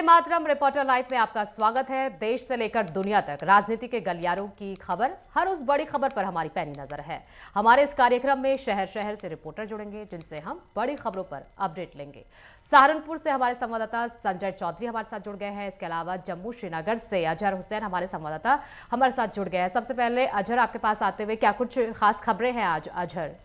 मातरम reporter live में आपका स्वागत है। देश से लेकर दुनिया तक राजनीति के गलियारों की खबर, हर उस बड़ी खबर पर हमारी पैनी नजर है। हमारे इस कार्यक्रम में शहर शहर से रिपोर्टर जुड़ेंगे जिनसे हम बड़ी खबरों पर अपडेट लेंगे। सहारनपुर से हमारे संवाददाता संजय चौधरी हमारे साथ जुड़ गए हैं। इसके अलावा जम्मू श्रीनगर से अजहर हुसैन हमारे संवाददाता हमारे साथ जुड़ गए हैं। सबसे पहले अजहर, आपके पास आते हुए क्या कुछ खास खबरें हैं आज? अजहर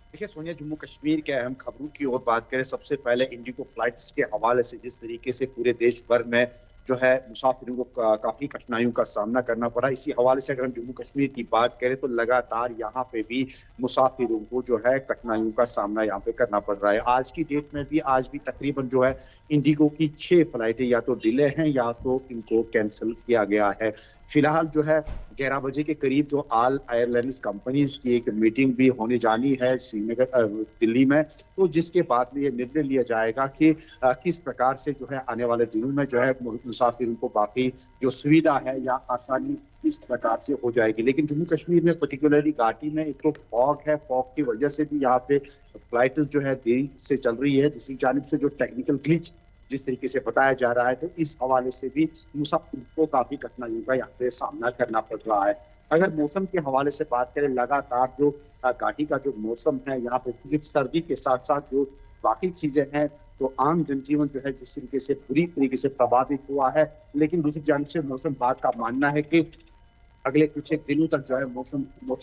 देखिए सोनिया, जम्मू कश्मीर के अहम खबरों की ओर बात करें, सबसे पहले इंडिगो फ्लाइट्स के हवाले से जिस तरीके से पूरे देश भर में जो है मुसाफिरों को काफी कठिनाइयों का सामना करना पड़ा, इसी हवाले से अगर हम जम्मू कश्मीर की बात करें तो लगातार यहाँ पे भी मुसाफिरों को जो है कठिनाइयों का सामना यहाँ पे करना पड़ रहा है। आज की डेट में भी आज भी तकरीबन जो है इंडिगो की 6 फ्लाइटें या तो डिले हैं या तो इनको कैंसिल किया गया है। फिलहाल जो है 11 बजे के करीब जो ऑल एयरलाइंस कंपनीज की एक मीटिंग भी होने जानी है श्रीनगर दिल्ली में, तो जिसके बाद में ये निर्णय लिया जाएगा कि किस प्रकार से जो है आने वाले दिनों में जो है मुसाफिरों को बाकी जो सुविधा है या आसानी इस प्रकार से हो जाएगी। लेकिन जम्मू कश्मीर में पर्टिकुलरली घाटी में एक तो फॉग है, फॉग की वजह से भी यहाँ पे फ्लाइट जो है देरी से चल रही है। दूसरी जानिब से जो टेक्निकल ग्लिच जिस तरीके से बताया जा रहा है, तो इस हवाले से भी मुसाफिर को काफी कठिनाइयों का यहाँ पे सामना करना पड़ रहा है। अगर मौसम के हवाले से बात करें, लगातार जो घाटी का जो मौसम है यहाँ पे सिर्फ सर्दी के साथ साथ जो बाकी चीजें हैं, तो आम जनजीवन जो है जिस तरीके से बुरी तरीके से प्रभावित हुआ है। लेकिन दूसरी जानिब से मौसम विभाग का मानना है कि अगले कुछ एक दिनों तक जो है मौसम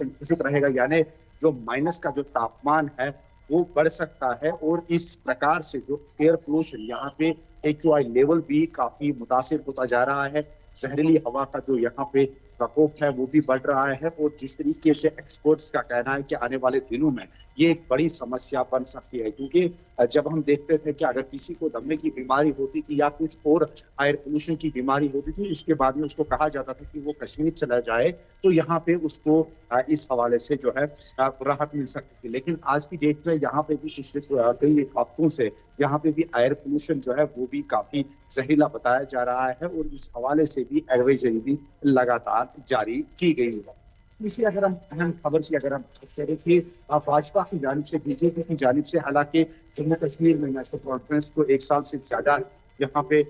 खुशक रहेगा, यानी जो माइनस का जो तापमान है वो बढ़ सकता है। और इस प्रकार से जो एयर पोल्यूशन यहाँ पे AQI लेवल भी काफी मुतासिर होता जा रहा है। जहरीली हवा का जो यहाँ पे प्रकोप है वो भी बढ़ रहा है। और जिस तरीके से एक्सपर्ट्स का कहना है कि आने वाले दिनों में ये एक बड़ी समस्या बन सकती है, क्योंकि जब हम देखते थे कि अगर किसी को दमे की बीमारी होती थी या कुछ और एयर पोल्यूशन की बीमारी होती थी, उसके बाद में उसको कहा जाता था कि वो कश्मीर चला जाए, तो यहाँ पे उसको इस हवाले से जो है राहत मिल सकती थी। लेकिन आज की डेट में यहाँ पे भी पिछले कई हफ्तों से यहाँ पे भी एयर पोल्यूशन जो है वो भी काफी जहरीला बताया जा रहा है। और इस हवाले से भी एडवाइजरी भी लगातार जारी की गई है। इसी अगर हम अहम खबर की अगर हम करें कि भाजपा की जानिब से, बीजेपी की जानिब से, हालांकि जम्मू कश्मीर में नेशनल कॉन्फ्रेंस को 1 साल से ज्यादा यहाँ पे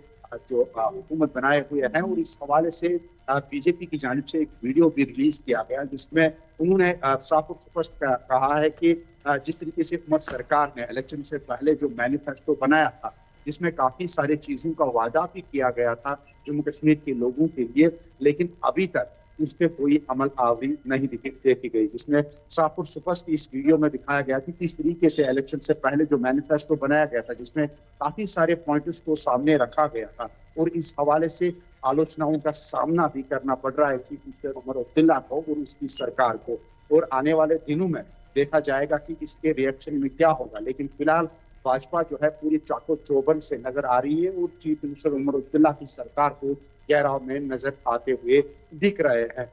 जो हुकूमत बनाए हुए हैं, और इस हवाले से बीजेपी की जानिब से एक वीडियो भी रिलीज किया गया जिसमें उन्होंने साफ और स्पष्ट कहा है कि जिस तरीके से हुकूमत सरकार ने इलेक्शन से पहले जो मैनिफेस्टो बनाया था, जिसमें काफी सारे चीजों का वादा भी किया गया था जम्मू कश्मीर के लोगों के लिए, लेकिन अभी तक उस पर कोई अमल आवरी नहीं देखी गई। जिसमें साफ और स्पष्ट इस वीडियो में दिखाया गया कि किस तरीके से इलेक्शन से पहले जो मैनिफेस्टो बनाया गया था, जिसमें काफी सारे पॉइंट्स को सामने रखा गया था, और इस हवाले से आलोचनाओं का सामना भी करना पड़ रहा है चीफ मिनिस्टर उमर अब्दुल्ला को और उसकी सरकार को। और आने वाले दिनों में देखा जाएगा कि इसके रिएक्शन में क्या होगा। लेकिन फिलहाल भाजपा जो है पूरी चाको चौबंद से नजर आ रही है और चीफ मिनिस्टर उमर अब्दुल्ला की सरकार को घेराव में नजर आते हुए दिख रहे हैं।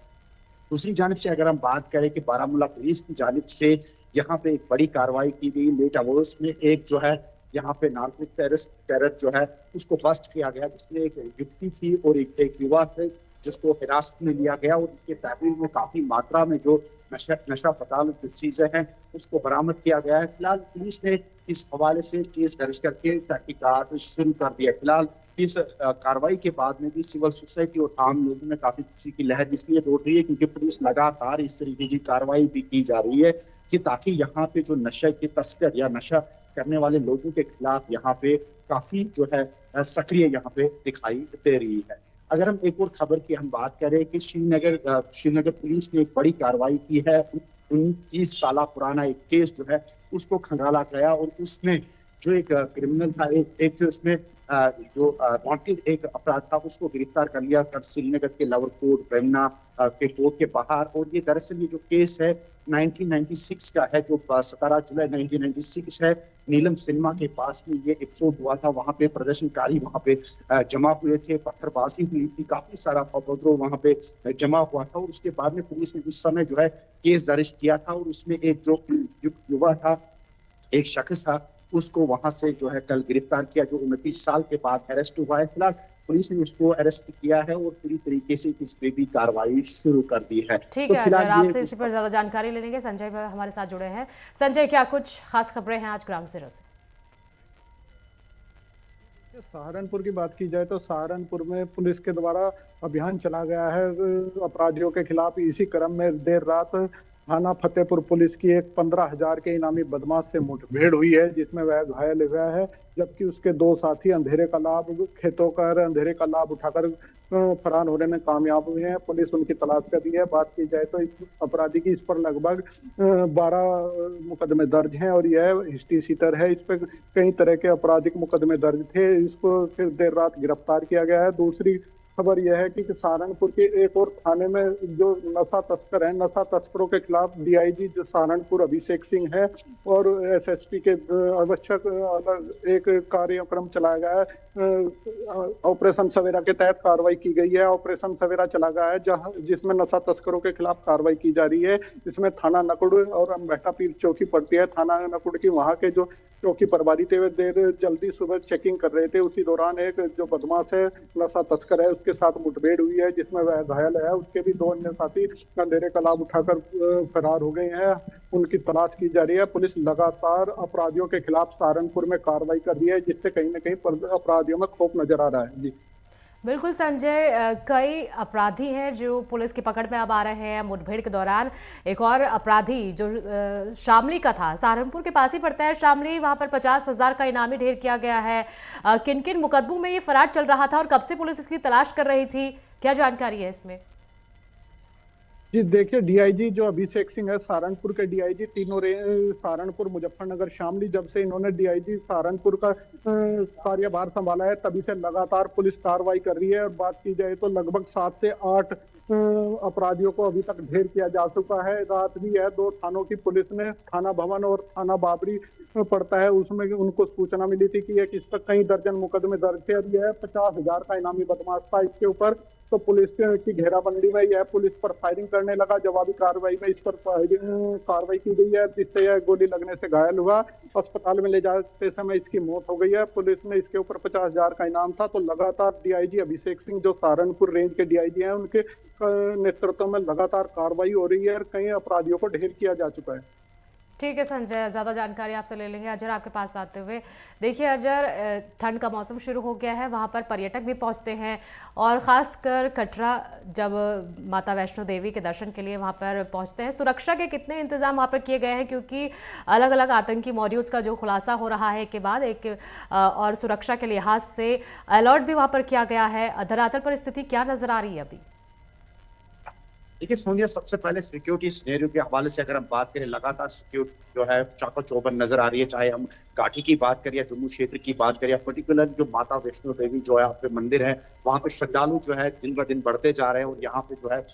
दूसरी जानिब से अगर हम बात करें कि बारामूला पुलिस की जानिब से यहाँ पे एक बड़ी कार्रवाई की गई। लेट आवर्स में एक जो है यहाँ पे नार्कोटिक्स टेरर जो है उसको बस्ट किया गया, जिसमें एक युवती थी और एक युवा थे जिसको हिरासत में लिया गया, और उनके तहवील में काफी मात्रा में जो नशा पताल जो चीजें हैं उसको बरामद किया गया है। फिलहाल पुलिस ने इस हवाले से केस दर्ज करके तहकीकात शुरू कर दिया। फिलहाल इस कार्रवाई के बाद में भी सिविल सोसाइटी और आम लोगों में काफी खुशी की लहर इसलिए दौड़ रही है क्योंकि पुलिस लगातार इस तरीके की कार्रवाई भी की जा रही है कि ताकि यहाँ पे जो नशे के तस्कर या नशा करने वाले लोगों के खिलाफ यहाँ पे काफी जो है सक्रिय यहाँ पे दिखाई दे रही है। अगर हम एक और खबर की हम बात करें कि श्रीनगर पुलिस ने एक बड़ी कार्रवाई की है। 29 साल पुराना एक केस जो है उसको खंगाला गया, और उसमें जो एक क्रिमिनल था, एक जो इसमें जो वांटेड एक अपराध था उसको गिरफ्तार कर लिया कर श्रीनगर के लवरकोट बेमना के कोर्ट के बाहर। और ये दरअसल ये जो केस है 1996 का है, जो 17 जुलाई 1996 है। नीलम सिनेमा के पास में ये एपिसोड हुआ था। वहां पे प्रदर्शनकारी वहां पे जमा हुए थे, पत्थरबाजी हुई थी, काफी सारा उपद्रव वहां पे जमा हुआ था। और उसके बाद में पुलिस ने उस समय जो है केस दर्ज किया था, और उसमें एक जो युवा था, एक शख्स था, उसको वहां से जो है कल गिरफ्तार किया, जो 29 साल के बाद अरेस्ट हुआ है। फिलहाल पुलिस ने उसको अरेस्ट किया है और पूरी तरीके से इस पे भी कार्रवाई शुरू कर दी है। ठीक है अजहर, आपसे इसी पर ज्यादा जानकारी ले लेंगे। संजय हमारे साथ जुड़े हैं। संजय, क्या कुछ खास खबरें हैं आज ग्राउंड जीरो से? सहारनपुर की बात की जाए तो सहारनपुर में पुलिस के द्वारा अभियान चला गया है अपराधियों के खिलाफ। इसी क्रम में देर रात थाना फतेहपुर पुलिस की एक 15,000 के इनामी बदमाश से मुठभेड़ हुई है, जिसमें वह घायल हुआ है, जबकि उसके दो साथी अंधेरे का लाभ खेतों कर अंधेरे का लाभ उठाकर फरार होने में कामयाब हुए हैं। पुलिस उनकी तलाश कर रही है। बात की जाए तो इस अपराधी की इस पर लगभग 12 मुकदमे दर्ज हैं और यह हिस्ट्री सीटर है। इस पर कई तरह के आपराधिक मुकदमे दर्ज थे। इसको फिर देर रात गिरफ्तार किया गया है। दूसरी खबर यह है कि सहारनपुर के एक और थाने में जो नशा तस्कर है, नशा तस्करों के खिलाफ डीआईजी जो सहारनपुर अभिषेक सिंह है और एसएसपी के आवश्यक अलग एक कार्यक्रम चलाया गया है। ऑपरेशन सवेरा के तहत कार्रवाई की गई है। ऑपरेशन सवेरा चला गया है जहां जिसमें नशा तस्करों के खिलाफ कार्रवाई की जा रही है। इसमें थाना नकुड़ और अम्बेहटा पीर चौकी पड़ती है। थाना नकुड़ की वहां के जो चौकी प्रभारी थे वे देर जल्दी सुबह चेकिंग कर रहे थे। उसी दौरान एक जो बदमाश है, नशा तस्कर है, उसके साथ मुठभेड़ हुई है, जिसमें वह घायल है। उसके भी 2 अन्य साथी अंधेरे का लाभ उठाकर फरार हो गए हैं। उनकी तलाश की जा रही है। पुलिस लगातार अपराधियों के खिलाफ सहारनपुर में कार्रवाई कर रही है, जिससे कहीं न कहीं अपराधियों में खौफ नजर आ रहा है। जी बिल्कुल संजय, कई अपराधी हैं जो पुलिस की पकड़ में अब आ रहे हैं। मुठभेड़ के दौरान एक और अपराधी जो शामली का था, सहारनपुर के पास ही पड़ता है शामली, वहां पर 50,000 का इनामी ढेर किया गया है। किन किन मुकदमों में ये फरार चल रहा था और कब से पुलिस इसकी तलाश कर रही थी, क्या जानकारी है इसमें? जी देखिए, डीआईजी जो अभिषेक सिंह है, सहारनपुर के डीआईजी तीनों सहारनपुर, मुजफ्फरनगर, शामली, जब से इन्होंने डीआईजी सहारनपुर का कार्यभार संभाला है तभी से लगातार पुलिस कार्रवाई कर रही है। और बात की जाए तो लगभग 7 से 8 अपराधियों को अभी तक ढेर किया जा चुका है। रात भी है 2 थानों की पुलिस ने, थाना भवन और थाना बाबरी पड़ता है, उसमें उनको सूचना मिली थी कि एक इस पर कई दर्जन मुकदमे दर्ज थे। अब यह 50,000 का इनामी बदमाश था इसके ऊपर। तो पुलिस की घेराबंदी में यह पुलिस पर फायरिंग करने लगा। जवाबी कार्रवाई में इस पर कार्रवाई की गई है, जिससे यह गोली लगने से घायल हुआ। अस्पताल में ले जाते समय इसकी मौत हो गई है। पुलिस ने इसके ऊपर 50,000 का इनाम था। तो लगातार डीआईजी अभिषेक सिंह जो सहारनपुर रेंज के डीआईजी हैं, उनके नेतृत्व में लगातार कार्रवाई हो रही है और कई अपराधियों को ढेर किया जा चुका है। ठीक है संजय, ज़्यादा जानकारी आपसे ले लेंगे। अजर, आपके पास आते हुए, देखिए अजर, ठंड का मौसम शुरू हो गया है, वहाँ पर पर्यटक भी पहुँचते हैं और ख़ासकर कटरा जब माता वैष्णो देवी के दर्शन के लिए वहाँ पर पहुँचते हैं, सुरक्षा के कितने इंतजाम वहाँ पर किए गए हैं? क्योंकि अलग अलग आतंकी मॉड्यूल्स का जो खुलासा हो रहा है एक के बाद एक, और सुरक्षा के लिहाज से अलर्ट भी वहाँ पर किया गया है। धरातल पर स्थिति क्या नज़र आ रही है अभी? देखिए सोनिया, सबसे पहले सिक्योरिटी सिनेरियो के हवाले से अगर हम बात करें, लगातार सिक्योरिटी जो है चाको चौबंद नजर आ रही है। चाहे हम घाटी की बात करें या जम्मू क्षेत्र की बात करें, या पर्टिकुलर जो माता वैष्णो देवी जो है यहाँ पे मंदिर है, वहाँ पे श्रद्धालु जो है दिन ब दिन बढ़ते जा रहे हैं। और यहाँ पे जो है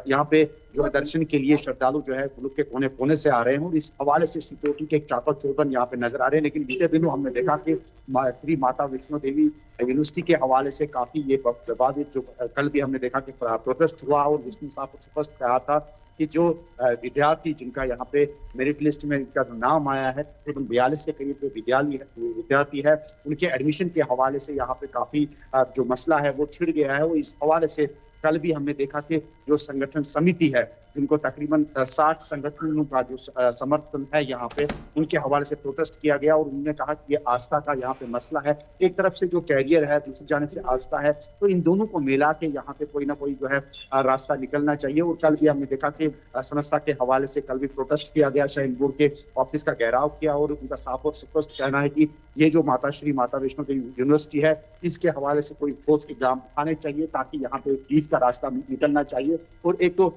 यहाँ पे जो है दर्शन के लिए श्रद्धालु जो है मुल्क के कोने कोने से आ रहे हैं। और इस हवाले से सिक्योरिटी के चाको चौबंद यहाँ पे नजर आ रहे हैं। लेकिन बीते दिनों हमने देखा कि श्री माता वैष्णो देवी यूनिवर्सिटी के हवाले से काफी ये विवादित, जो कल भी हमने देखा कि प्रोटेस्ट हुआ और जिसने साफ स्पष्ट कहा था कि जो विद्यार्थी जिनका यहाँ पे मेरिट लिस्ट में इनका नाम आया है, तकरीबन 42 के करीब जो विद्यार्थी है, उनके एडमिशन के हवाले से यहाँ पे काफी जो मसला है वो छिड़ गया है। वो इस हवाले से कल भी हमने देखा कि जो संगठन समिति है, जिनको तकरीबन 60 संगठनों का जो समर्थन है यहाँ पे, उनके हवाले से प्रोटेस्ट किया गया। और उन्होंने कहा कि ये आस्था का यहाँ पे मसला है। एक तरफ से जो कैरियर है, दूसरी जाने से आस्था है, तो इन दोनों को मिला के यहाँ पे कोई ना कोई जो है रास्ता निकलना चाहिए। और कल भी हमने देखा कि संस्था के हवाले से कल भी प्रोटेस्ट किया गया, शाहीन बोर्ड के ऑफिस का घेराव किया और उनका साफ और स्पष्ट कहना है कि ये जो श्री माता वैष्णो देवी यूनिवर्सिटी है, इसके हवाले से कोई ठोस इकदाम उठाने चाहिए ताकि यहाँ पे पीस का रास्ता निकलना चाहिए। और एक तो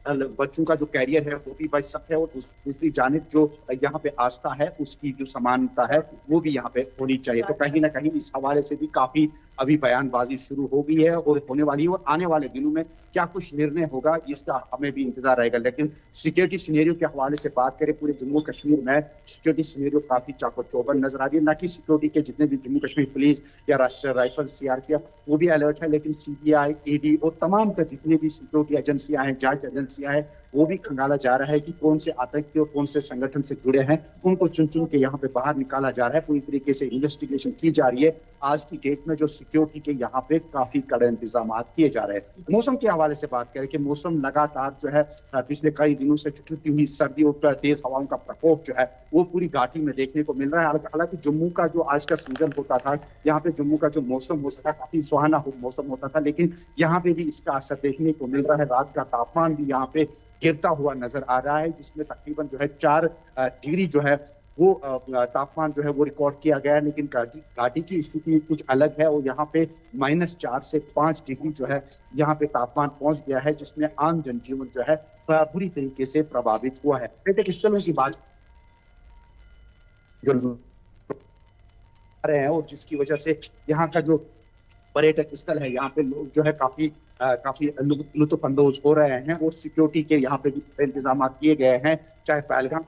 बच्चों का जो कैरियर है वो भी बच सकता है, और दूसरी जानिब जो यहाँ पे आस्था है उसकी जो समानता है वो भी यहाँ पे होनी चाहिए। तो कहीं ना कहीं इस हवाले से भी काफी अभी बयानबाजी शुरू हो गई है और होने वाली है। और आने वाले दिनों में क्या कुछ निर्णय होगा इसका हमें भी इंतजार रहेगा। लेकिन सिक्योरिटी सिनेरियो के हवाले से बात करें, पूरे जम्मू कश्मीर में सिक्योरिटी सिनेरियो काफी चाको चौबंद नजर आ रही है। न कि सिक्योरिटी के जितने भी जम्मू कश्मीर पुलिस या राष्ट्रीय राइफल, सीआरपीएफ, वो भी अलर्ट है, लेकिन सीबीआई, ईडी और तमाम जितने भी सिक्योरिटी एजेंसियां हैं, जांच एजेंसियां हैं, वो भी खंगाला जा रहा है कि कौन से आतंकी और कौन से संगठन से जुड़े हैं, उनको चुन चुन के यहाँ पे बाहर निकाला जा रहा है। पूरी तरीके से इन्वेस्टिगेशन की जा रही है। आज की डेट में जो सिक्योरिटी के यहाँ पे काफी कड़े इंतजाम किए जा रहे हैं। मौसम के हवाले से बात करें कि मौसम लगातार जो है पिछले कई दिनों से छुट्टी हुई सर्दी और तेज हवाओं का प्रकोप जो है वो पूरी घाटी में देखने को मिल रहा है। हालांकि जम्मू का जो आज का सीजन होता था, यहाँ पे जम्मू का जो मौसम होता था काफी सुहाना मौसम होता था, लेकिन यहाँ पे भी इसका असर देखने को मिल रहा है। रात का तापमान भी यहाँ पे गिरता हुआ नजर आ रहा है, जिसमें तकरीबन जो है 4 डिग्री जो है वो तापमान जो है वो रिकॉर्ड किया गया है। लेकिन घाटी की स्थिति कुछ अलग है और यहाँ पे -4 से 5 डिग्री जो है यहाँ पे तापमान पहुंच गया है, जिसमें आम जनजीवन जो है बुरी तरीके से प्रभावित हुआ है। पर्यटक स्थलों की बात रहे हैं और जिसकी वजह से यहाँ का जो पर्यटक स्थल है यहाँ पे लोग जो है काफी लुत्फ अंदोज हो रहे हैं और सिक्योरिटी के यहाँ पे भी इंतजाम किए गए हैं। चाहे पहलगाम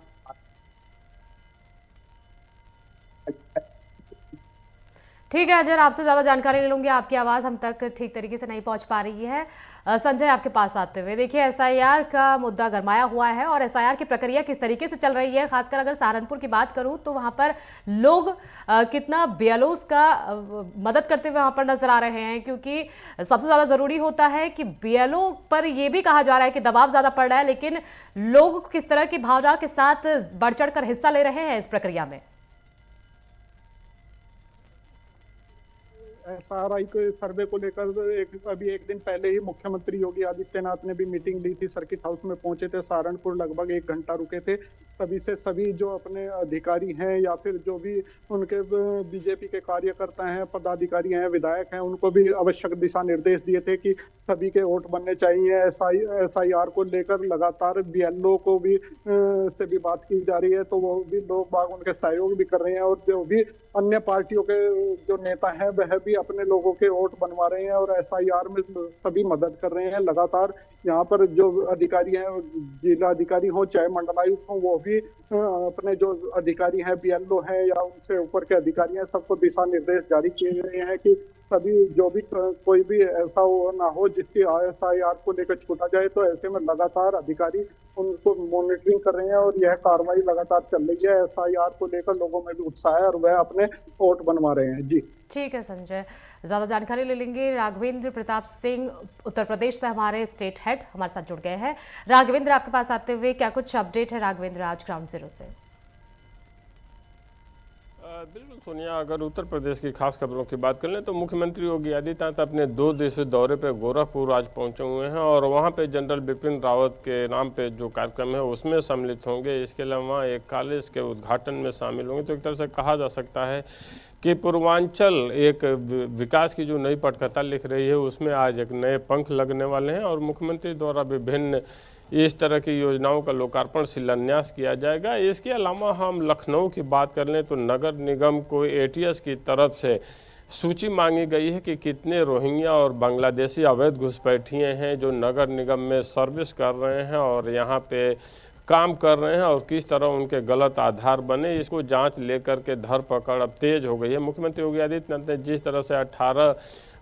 ठीक है अजय, आपसे ज़्यादा जानकारी ले लूंगी। आपकी आवाज़ हम तक ठीक तरीके से नहीं पहुंच पा रही है। संजय, आपके पास आते हुए देखिए, एसआईआर का मुद्दा गरमाया हुआ है और एसआईआर की प्रक्रिया किस तरीके से चल रही है। खासकर अगर सहारनपुर की बात करूं तो वहां पर लोग कितना बीएलओस का मदद करते हुए वहां पर नजर आ रहे हैं, क्योंकि सबसे ज़्यादा ज़रूरी होता है कि बीएलओ पर यह भी कहा जा रहा है कि दबाव ज़्यादा पड़ रहा है, लेकिन लोग किस तरह की भावना के साथ बढ़ चढ़ कर हिस्सा ले रहे हैं इस प्रक्रिया में। एसआरआई के सर्वे को लेकर अभी एक दिन पहले ही मुख्यमंत्री योगी आदित्यनाथ ने भी मीटिंग ली थी। सर्किट हाउस में पहुंचे थे, सहारनपुर लगभग 1 घंटा रुके थे। तभी से सभी जो अपने अधिकारी हैं या फिर जो भी उनके बीजेपी के कार्यकर्ता हैं, पदाधिकारी हैं, विधायक हैं, उनको भी आवश्यक दिशा निर्देश दिए थे कि सभी के वोट बनने चाहिए। एसआईआर को लेकर लगातार बीएलओ को भी से भी बात की जा रही है, तो वो भी लोग बाग उनके सहयोग भी कर रहे हैं और जो भी अन्य पार्टियों के जो नेता हैं वह भी अपने लोगों के वोट बनवा रहे हैं और एसआईआर में सभी मदद कर रहे हैं। लगातार यहाँ पर जो अधिकारी हैं, जिला अधिकारी हो चाहे मंडलायुक्त हो, वो भी अपने जो अधिकारी हैं, बीएलओ हैं या उनसे ऊपर के अधिकारी हैं, सबको दिशा निर्देश जारी किए गए हैं कि सभी जो भी कोई भी ऐसा ना हो जिसकी एसआईआर को लेकर छूटा जाए। तो ऐसे में लगातार अधिकारी उनको मॉनिटरिंग कर रहे हैं और यह कार्रवाई लगातार चल रही है। एसआईआर को लेकर लोगों में भी उत्साह है और वह अपने वोट बनवा रहे हैं। जी ठीक है संजय, ज़्यादा जानकारी ले लेंगे। राघवेंद्र प्रताप सिंह उत्तर प्रदेश से हमारे स्टेट हेड हमारे साथ जुड़ गए हैं। राघवेंद्र, आपके पास आते हुए क्या कुछ अपडेट है राघवेंद्र आज ग्राउंड जीरो से? बिल्कुल सोनिया, अगर उत्तर प्रदेश की खास खबरों की बात कर लें तो मुख्यमंत्री योगी आदित्यनाथ अपने 2 दिवसीय दौरे पे गोरखपुर आज पहुंचे हुए हैं और वहां पे जनरल बिपिन रावत के नाम पे जो कार्यक्रम है उसमें सम्मिलित होंगे। इसके अलावा एक कॉलेज के उद्घाटन में शामिल होंगे। तो एक तरह से कहा जा सकता है कि पूर्वांचल एक विकास की जो नई पटकथा लिख रही है उसमें आज एक नए पंख लगने वाले हैं और मुख्यमंत्री द्वारा विभिन्न इस तरह की योजनाओं का लोकार्पण शिलान्यास किया जाएगा। इसके अलावा हम लखनऊ की बात कर लें तो नगर निगम को एटीएस की तरफ से सूची मांगी गई है कि कितने रोहिंग्या और बांग्लादेशी अवैध घुसपैठिए हैं जो नगर निगम में सर्विस कर रहे हैं और यहाँ पे काम कर रहे हैं और किस तरह उनके गलत आधार बने। इसको जांच लेकर के धरपकड़ अब तेज हो गई है। मुख्यमंत्री योगी आदित्यनाथ ने जिस तरह से 18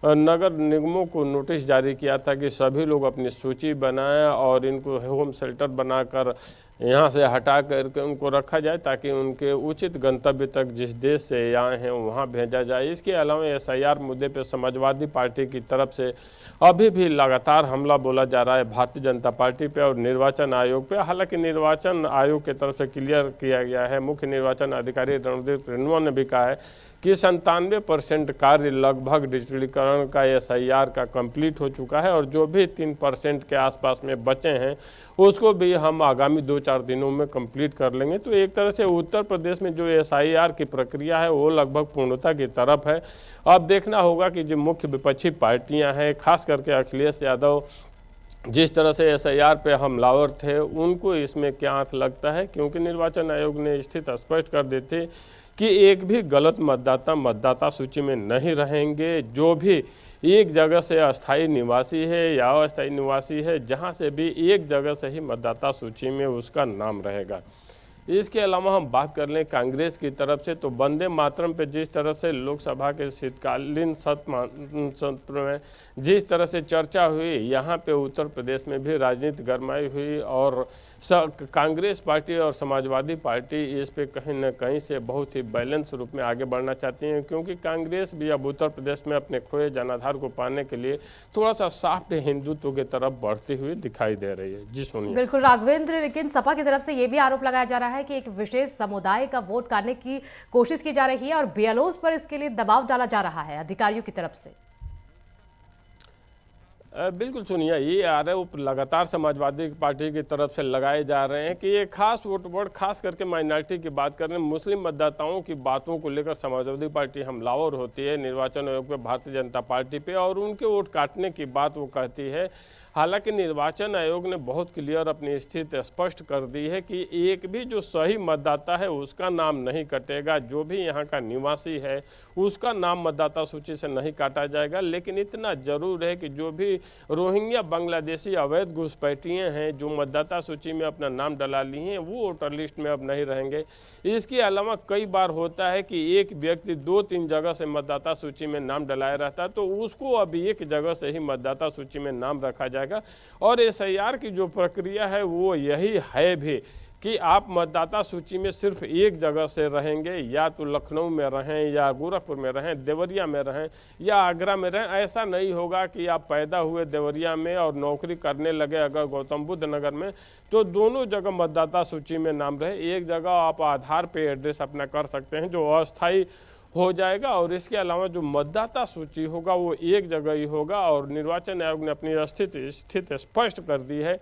नगर निगमों को नोटिस जारी किया था कि सभी लोग अपनी सूची बनाएं और इनको होम शेल्टर बनाकर यहाँ से हटा करके उनको रखा जाए ताकि उनके उचित गंतव्य तक जिस देश से आए हैं वहाँ भेजा जाए। इसके अलावा एसआईआर मुद्दे पर समाजवादी पार्टी की तरफ से अभी भी लगातार हमला बोला जा रहा है भारतीय जनता पार्टी पे और निर्वाचन आयोग पे। हालांकि निर्वाचन आयोग की तरफ से क्लियर किया गया है, मुख्य निर्वाचन अधिकारी रणदीप रेणुआ ने भी कहा है कि 97% कार्य लगभग डिजिटलीकरण का एसआईआर का कंप्लीट हो चुका है और जो भी 3% के आसपास में बचे हैं उसको भी हम आगामी 2-4 दिनों में कंप्लीट कर लेंगे। तो एक तरह से उत्तर प्रदेश में जो एसआईआर की प्रक्रिया है वो लगभग पूर्णता की तरफ है। अब देखना होगा कि जो मुख्य विपक्षी पार्टियां हैं, खास करके अखिलेश यादव जिस तरह से एसआईआर पे हमलावर थे, उनको इसमें क्या हाथ लगता है, क्योंकि निर्वाचन आयोग ने स्थिति स्पष्ट कर दी थी कि एक भी गलत मतदाता सूची में नहीं रहेंगे। जो भी एक जगह से अस्थायी निवासी है या अस्थायी निवासी है, जहां से भी एक जगह से ही मतदाता सूची में उसका नाम रहेगा। इसके अलावा हम बात कर लें कांग्रेस की तरफ से, तो वंदे मातरम पे जिस तरह से लोकसभा के शीतकालीन सत्र में जिस तरह से चर्चा हुई, यहाँ पे उत्तर प्रदेश में भी राजनीति गरमाई हुई और कांग्रेस पार्टी और समाजवादी पार्टी इस पे कहीं न कहीं से बहुत ही बैलेंस रूप में आगे बढ़ना चाहती हैं, क्योंकि कांग्रेस भी अब उत्तर प्रदेश में अपने खोए जनाधार को पाने के लिए थोड़ा सा सॉफ्ट हिंदुत्व की तरफ बढ़ती हुई दिखाई दे रही है। जी सुनिए। बिल्कुल राघवेंद्र, लेकिन सपा की तरफ से ये भी आरोप लगाया जा रहा है कि एक विशेष समुदाय का वोट काटने की कोशिश की जा रही है और बीएलओज पर इसके लिए दबाव डाला जा रहा है अधिकारियों की तरफ से। बिल्कुल सुनिए, ये आरोप लगातार समाजवादी पार्टी की तरफ से लगाए जा रहे हैं कि ये खास वोट बोर्ड, खास करके माइनॉरिटी की बात कर रहे हैं, मुस्लिम मतदाताओं की बातों को लेकर समाजवादी पार्टी हमलावर होती है निर्वाचन आयोग पे, भारतीय जनता पार्टी पे, और उनके वोट काटने की बात वो कहती है। हालांकि निर्वाचन आयोग ने बहुत क्लियर अपनी स्थिति स्पष्ट कर दी है कि एक भी जो सही मतदाता है उसका नाम नहीं कटेगा, जो भी यहाँ का निवासी है उसका नाम मतदाता सूची से नहीं काटा जाएगा। लेकिन इतना जरूर है कि जो भी रोहिंग्या बांग्लादेशी अवैध घुसपैठिए हैं जो मतदाता सूची में अपना नाम डला लिए हैं, वो वोटर लिस्ट में अब नहीं रहेंगे। इसके अलावा कई बार होता है कि एक व्यक्ति 2-3 जगह से मतदाता सूची में नाम डलाया रहता है, तो उसको अब एक जगह से ही मतदाता सूची में नाम रखा जाएगा। और एसआईआर की जो प्रक्रिया है वो यही है भी कि आप मतदाता सूची में सिर्फ एक जगह से रहेंगे, या तो लखनऊ में रहें, या गोरखपुर में रहें, देवरिया में रहें, या आगरा में रहें। ऐसा नहीं होगा कि आप पैदा हुए देवरिया में और नौकरी करने लगे अगर गौतम बुद्ध नगर में, तो दोनों जगह मतदाता सूची में नाम रहे। एक जगह आप आधार पे एड्रेस अपना कर सकते हैं जो अस्थायी हो जाएगा, और इसके अलावा जो मतदाता सूची होगा वो एक जगह ही होगा। और निर्वाचन आयोग ने अपनी स्थिति स्पष्ट कर दी है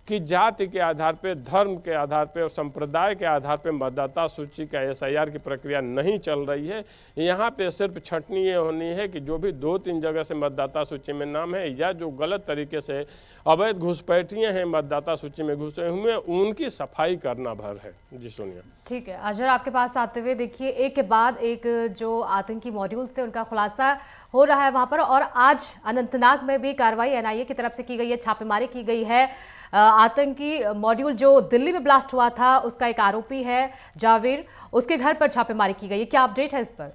कि जाति के आधार पे, धर्म के आधार पे और संप्रदाय के आधार पे मतदाता सूची का एसआईआर की प्रक्रिया नहीं चल रही है। यहाँ पे सिर्फ छंटनी ये होनी है कि जो भी 2-3 जगह से मतदाता सूची में नाम है, या जो गलत तरीके से अवैध घुसपैठिए हैं मतदाता सूची में घुसे हुए, उनकी सफाई करना भर है। जी सुनिए। ठीक है अजहर, आपके पास आते हुए देखिए, एक के बाद एक जो आतंकी मॉड्यूल थे उनका खुलासा हो रहा है वहां पर, और आज अनंतनाग में भी कार्रवाई एनआईए की तरफ से की गई है, छापेमारी की गई है। आतंकी मॉड्यूल जो दिल्ली में ब्लास्ट हुआ था उसका एक आरोपी है जावेर, उसके घर पर छापेमारी की गई है। क्या अपडेट है इस पर?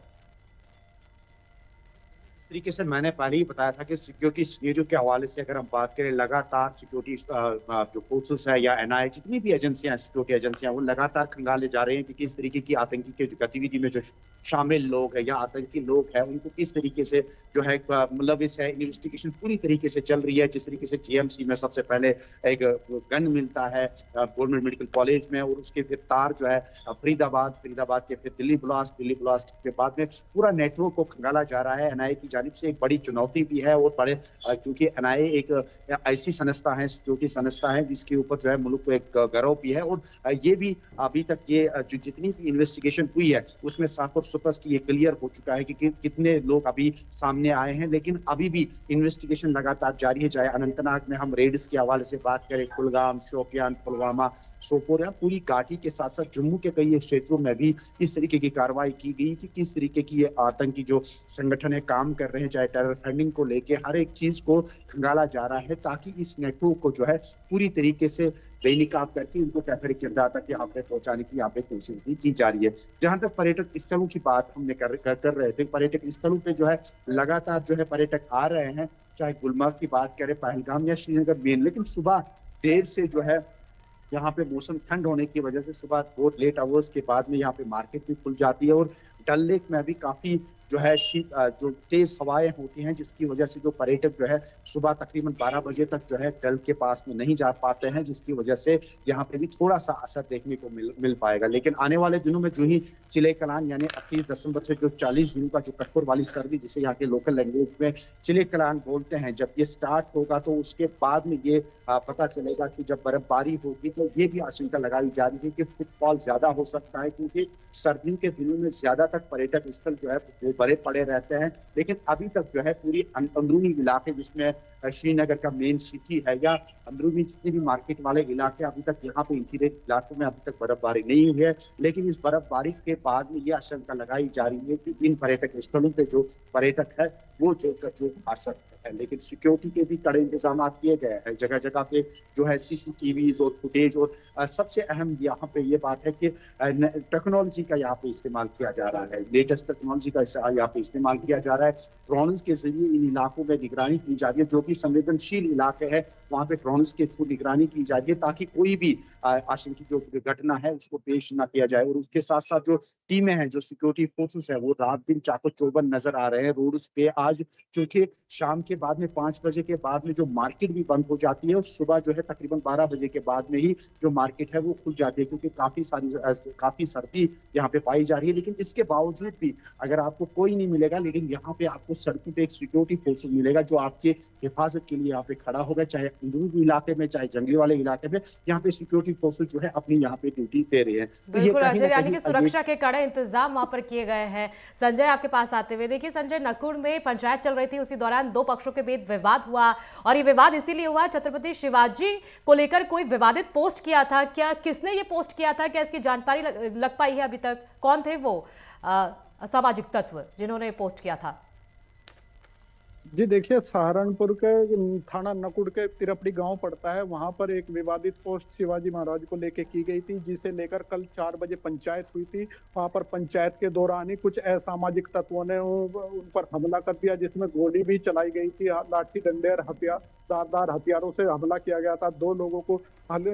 तरीके से मैंने पहले ही बताया था कि सिक्योरिटी सिनेरियो के हवाले से अगर हम बात करें, लगातार सिक्योरिटी जो फोर्सेस है या एनआईए, जितनी भी एजेंसियां, सिक्योरिटी एजेंसियां, वो लगातार खंगाले जा रहे हैं कि किस तरीके की आतंकी के गतिविधि में जो शामिल लोग हैं या आतंकी लोग हैं उनको किस तरीके से जो है मुलविस है। इन्वेस्टिगेशन पूरी तरीके से चल रही है। जिस तरीके से जीएमसी में सबसे पहले एक गन मिलता है गवर्नमेंट मेडिकल कॉलेज में, और उसके फिर तार जो है फरीदाबाद के फिर दिल्ली ब्लास्ट के बाद में पूरा नेटवर्क को खंगाला जा रहा है। एनआईए की जानिब से एक बड़ी चुनौती भी है, और बड़े क्योंकि एनआईए एक ऐसी संस्था है, सिक्योरिटी संस्था है जिसके ऊपर जो है मुल्क को एक गर्व भी है। और ये भी अभी तक ये जो जितनी भी इन्वेस्टिगेशन हुई है उसमें साफ और स्पष्ट ये क्लियर हो चुका है कि कितने लोग अभी सामने आए हैं। लेकिन अभी भी इन्वेस्टिगेशन लगातार जारी है। चाहे अनंतनाग में हम रेड्स के हवाले से बात करें, कुलगाम, शोपियान, पुलवामा, सोपोर, या पूरी घाटी के साथ साथ जम्मू के कई क्षेत्रों में भी इस तरीके की कार्रवाई की गई कि किस तरीके की ये आतंकी जो संगठन है काम कर रहे हैं, चाहे टेरर फंडिंग को लेके हर एक चीज को खंगाला जा रहा है, ताकि इस नेटवर्क को जो है पूरी तरीके से बेनिकाब करके उनको कैफे किरदार तक यहाँ पे पहुंचाने की यहाँ पे कोशिश भी की जा रही है। जहां तक पर्यटक स्थलों की बात हमने कर रहे थे, पर्यटक स्थलों पे जो है लगातार जो है पर्यटक आ रहे हैं, चाहे गुलमर्ग की बात करें, पहलगाम या श्रीनगर मेन। लेकिन सुबह देर से जो है यहाँ पे मौसम ठंड होने की वजह से सुबह बहुत लेट आवर्स के बाद में यहाँ पे मार्केट भी खुल जाती है, और डल लेक में भी काफी जो है जो तेज हवाएं होती हैं, जिसकी वजह से जो पर्यटक जो है सुबह तकरीबन 12 बजे तक जो है डल के पास में नहीं जा पाते हैं, जिसकी वजह से यहाँ पे भी थोड़ा सा असर देखने को मिल पाएगा। लेकिन आने वाले दिनों में जो ही चिले कलान यानी 28 दिसंबर से जो 40 दिनों का जो कठोर वाली सर्दी, जिसे यहाँ के लोकल लैंग्वेज में चिले कलान बोलते हैं, जब ये स्टार्ट होगा तो उसके बाद में ये पता चलेगा कि जब बर्फबारी होगी तो ये भी आशंका लगाई जा रही है कि फुटफॉल ज्यादा हो सकता है, क्योंकि सर्दियों के दिनों में ज्यादा तक पर्यटक स्थल जो है वो बड़े पड़े रहते हैं। लेकिन अभी तक जो है पूरी अंदरूनी इलाके, जिसमें श्रीनगर का मेन सिटी है या अंदरूनी जितने भी मार्केट वाले इलाके, अभी तक यहाँ पे इंटीरियर इलाकों में अभी तक बर्फबारी नहीं हुई है। लेकिन इस बर्फबारी के बाद में ये आशंका लगाई जा रही है कि इन पर्यटक स्थलों पे जो पर्यटक है वो जो आ सकते हैं। है, लेकिन सिक्योरिटी के भी कड़े इंतजाम किए गए हैं। जगह जगह पे जो है सीसीटीवीज और फुटेज, और सबसे अहम यहाँ पे ये बात है कि टेक्नोलॉजी का यहाँ पे इस्तेमाल किया जा रहा है, लेटेस्ट टेक्नोलॉजी का यहाँ पे इस्तेमाल किया जा रहा है। ड्रोन्स के जरिए इन इलाकों में निगरानी की जा रही है, जो भी संवेदनशील इलाके हैं वहाँ पे ड्रोन्स के थ्रू निगरानी की जा रही है, ताकि कोई भी आशंकित जो घटना है उसको पेश न किया जाए। और उसके साथ साथ जो टीमें हैं, जो सिक्योरिटी फोर्सेस है, वो रात दिन चाको चौबंद नजर आ रहे हैं रोड पे आज, क्योंकि शाम के बाद में 5 बजे के बाद में जो मार्केट भी बंद हो जाती है, और सुबह जो है तकरीबन 12 बजे के बाद में ही जो मार्केट है वो खुल जाती है, क्योंकि काफी सर्दी यहाँ पे पाई जा रही है। लेकिन इसके बावजूद भी अगर आपको कोई नहीं मिलेगा, लेकिन यहाँ पे आपको सड़कों पे एक सिक्योरिटी फोर्स मिलेगा जो आपके हिफाजत के लिए यहाँ पे खड़ा होगा, चाहे अंदरूनी इलाके में चाहे जंगली वाले इलाके में, यहाँ पे सिक्योरिटी फोर्सेस जो है अपनी यहाँ पे ड्यूटी दे रहे हैं। तो ये बिल्कुल अजय, यानी कि सुरक्षा के कड़े इंतजाम वहां पर किए गए हैं। संजय आपके पास आते हुए, देखिए संजय, नकुड़ में पंचायत चल रही थी, उसी दौरान दो पक्षों के बीच विवाद हुआ, और ये विवाद इसीलिए हुआ छत्रपति शिवाजी को लेकर कोई विवादित पोस्ट किया था। क्या किसने ये पोस्ट किया था, क्या इसकी जानकारी लग पाई है अभी तक? कौन थे वो असामाजिक तत्व जिन्होंने पोस्ट किया था? जी देखिए, सहारनपुर के थाना नकुड़ के तिरपड़ी गांव पड़ता है, वहां पर एक विवादित पोस्ट शिवाजी महाराज को लेके की गई थी, जिसे लेकर कल 4 बजे पंचायत हुई थी। वहां पर पंचायत के दौरान ही कुछ असामाजिक तत्वों ने उन पर हमला कर दिया, जिसमें गोली भी चलाई गई थी, लाठी डंडे और धारदार हथियारों से हमला किया गया था। 2 लोगों को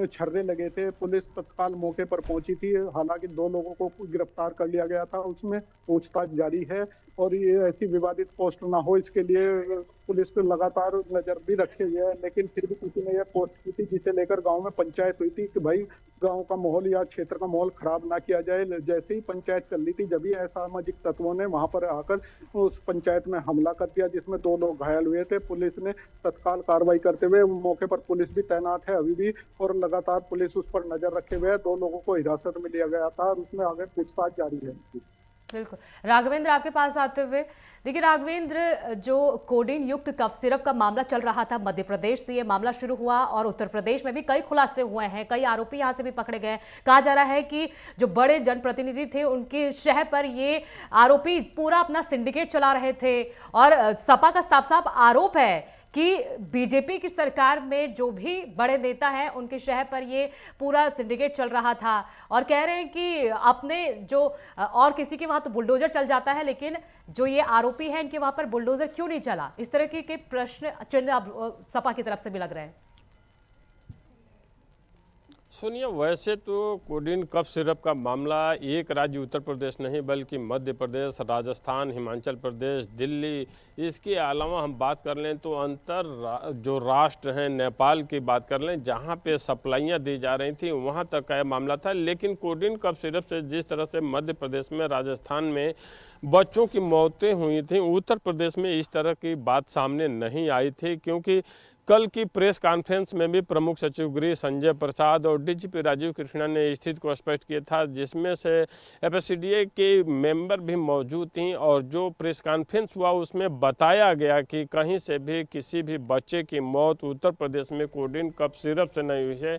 छर्रे लगे थे। पुलिस तत्काल मौके पर पहुंची थी, हालांकि 2 लोगों को गिरफ्तार कर लिया गया था, उसमें पूछताछ जारी है। और ये ऐसी विवादित पोस्ट ना हो, इसके लिए पुलिस को लगातार नजर भी रखे हुए है, लेकिन फिर भी किसी ने यह पोस्ट की थी, जिसे लेकर गांव में पंचायत हुई थी कि भाई गांव का माहौल या क्षेत्र का माहौल खराब ना किया जाए। जैसे ही पंचायत चल रही थी, जब भी असामाजिक तत्वों ने वहां पर आकर उस पंचायत में हमला कर दिया, जिसमें 2 लोग घायल हुए थे। पुलिस ने तत्काल कार्रवाई करते हुए, मौके पर पुलिस भी तैनात है अभी भी, और लगातार पुलिस उस पर नजर रखे हुए है। 2 लोगों को हिरासत में लिया गया था और उसमें आगे पूछताछ जारी है। बिल्कुल राघवेंद्र आपके पास आते हुए, देखिए राघवेंद्र, जो कोडीन युक्त कफ सिरप का मामला चल रहा था, मध्य प्रदेश से ये मामला शुरू हुआ और उत्तर प्रदेश में भी कई खुलासे हुए हैं, कई आरोपी यहाँ से भी पकड़े गए। कहा जा रहा है कि जो बड़े जनप्रतिनिधि थे उनके शहर पर ये आरोपी पूरा अपना सिंडिकेट चला रहे थे, और सपा का साफ साफ आरोप है कि बीजेपी की सरकार में जो भी बड़े नेता हैं उनके शहर पर ये पूरा सिंडिकेट चल रहा था, और कह रहे हैं कि अपने जो और किसी के वहां तो बुलडोजर चल जाता है, लेकिन जो ये आरोपी हैं इनके वहां पर बुलडोजर क्यों नहीं चला? इस तरह के प्रश्न चिन्ह अब सपा की तरफ से भी लग रहे हैं। सुनिए, वैसे तो कोडीन कफ सिरप का मामला एक राज्य उत्तर प्रदेश नहीं बल्कि मध्य प्रदेश, राजस्थान, हिमाचल प्रदेश, दिल्ली, इसके अलावा हम बात कर लें तो जो राष्ट्र हैं, नेपाल की बात कर लें, जहां पे सप्लाइयाँ दी जा रही थी वहां तक का मामला था। लेकिन कोडीन कफ सिरप से जिस तरह से मध्य प्रदेश में, राजस्थान में बच्चों की मौतें हुई थी, उत्तर प्रदेश में इस तरह की बात सामने नहीं आई थी, क्योंकि कल की प्रेस कॉन्फ्रेंस में भी प्रमुख सचिव गृह संजय प्रसाद और डीजीपी राजीव कृष्णा ने स्थिति को स्पष्ट किया था, जिसमें से एफएससीडीए के मेंबर भी मौजूद थी। और जो प्रेस कॉन्फ्रेंस हुआ उसमें बताया गया कि कहीं से भी किसी भी बच्चे की मौत उत्तर प्रदेश में कोडीन कफ सिरप से नहीं हुई है।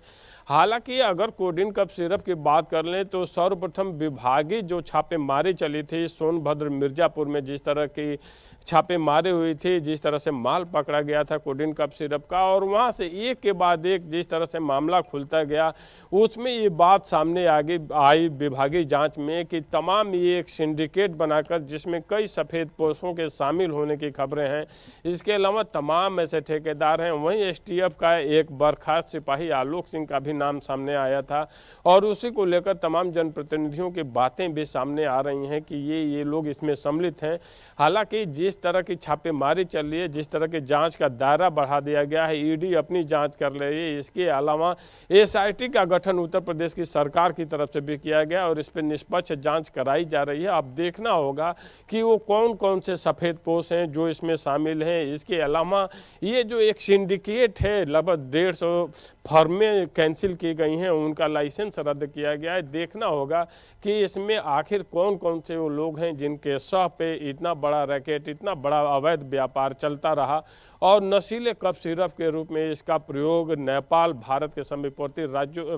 हालांकि अगर कोडीन कफ सिरप की बात कर लें तो सर्वप्रथम विभागीय जो छापेमारी चली थी सोनभद्र मिर्जापुर में, जिस तरह की छापेमारी हुई थी, जिस तरह से माल पकड़ा गया था कोडीन कफ सिरप का, और वहां से एक के बाद एक जिस तरह से मामला खुलता गया, उसमें ये बात सामने आगे आई विभागीय जांच में कि तमाम ये एक सिंडिकेट बनाकर, जिसमें कई सफ़ेद पोशों के शामिल होने की खबरें हैं। इसके अलावा तमाम ऐसे ठेकेदार हैं। वहीं एसटीएफ का एक बर्खास्त सिपाही आलोक सिंह का भी नाम सामने आया था, और उसी को लेकर तमाम जनप्रतिनिधियों की बातें भी सामने आ रही हैं कि ये लोग इसमें सम्मिलित हैं। हालांकि जिस तरह की छापेमारी चल रही है, जिस तरह की जांच का दायरा बढ़ा दिया गया है, ईडी अपनी जांच कर रही है, इसके अलावा एसआईटी का गठन उत्तर प्रदेश की सरकार की तरफ से भी किया गया और इस पर निष्पक्ष जांच कराई जा रही है। अब देखना होगा कि वो कौन कौन से सफ़ेद पोश हैं जो इसमें शामिल हैं। इसके अलावा ये जो एक सिंडिकेट है, लगभग 150 फर्में कैंसिल की गई हैं, उनका लाइसेंस रद्द किया गया है। देखना होगा कि इसमें आखिर कौन कौन से वो लोग हैं जिनके सह पे इतना बड़ा रैकेट, इतना बड़ा अवैध व्यापार चलता रहा, और नशीले कफ सिरप के रूप में इसका प्रयोग नेपाल, भारत के समीपवर्ती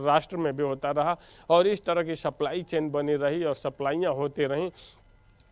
राष्ट्र में भी होता रहा, और इस तरह की सप्लाई चेन बनी रही और सप्लाइयाँ होती रहीं।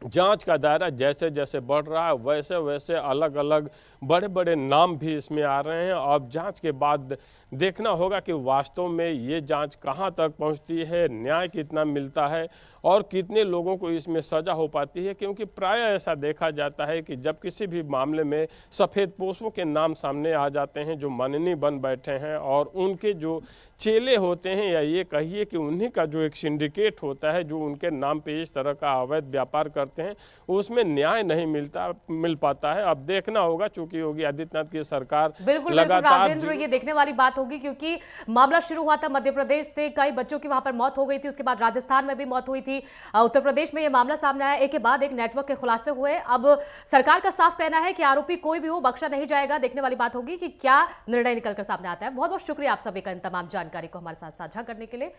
जांच का दायरा जैसे जैसे बढ़ रहा है वैसे वैसे अलग अलग बड़े बड़े नाम भी इसमें आ रहे हैं। अब जांच के बाद देखना होगा कि वास्तव में ये जांच कहां तक पहुंचती है, न्याय कितना मिलता है और कितने लोगों को इसमें सजा हो पाती है। क्योंकि प्राय ऐसा देखा जाता है कि जब किसी भी मामले में सफ़ेद पोशों के नाम सामने आ जाते हैं जो मननी बन बैठे हैं और उनके जो चेले होते हैं या ये कहिए कि उन्हीं का जो एक सिंडिकेट होता है जो उनके नाम पे इस तरह का अवैध व्यापार करते हैं, उसमें न्याय नहीं मिल पाता है। अब देखना होगा, चूंकि योगी आदित्यनाथ की सरकार बिल्कुल लगातार राजेंद्र, ये देखने वाली बात होगी क्योंकि मामला शुरू हुआ था मध्य प्रदेश से, कई बच्चों की वहां पर मौत हो गई थी, उसके बाद राजस्थान में भी मौत हुई थी, उत्तर प्रदेश में ये मामला सामने आया, एक के बाद एक नेटवर्क के खुलासे हुए। अब सरकार का साफ कहना है कि आरोपी कोई भी हो बख्शा नहीं जाएगा। देखने वाली बात होगी कि क्या निर्णय निकलकर सामने आता है। बहुत बहुत शुक्रिया आप सभी का इन तमाम जानकारी को हमारे साथ साझा करने के लिए।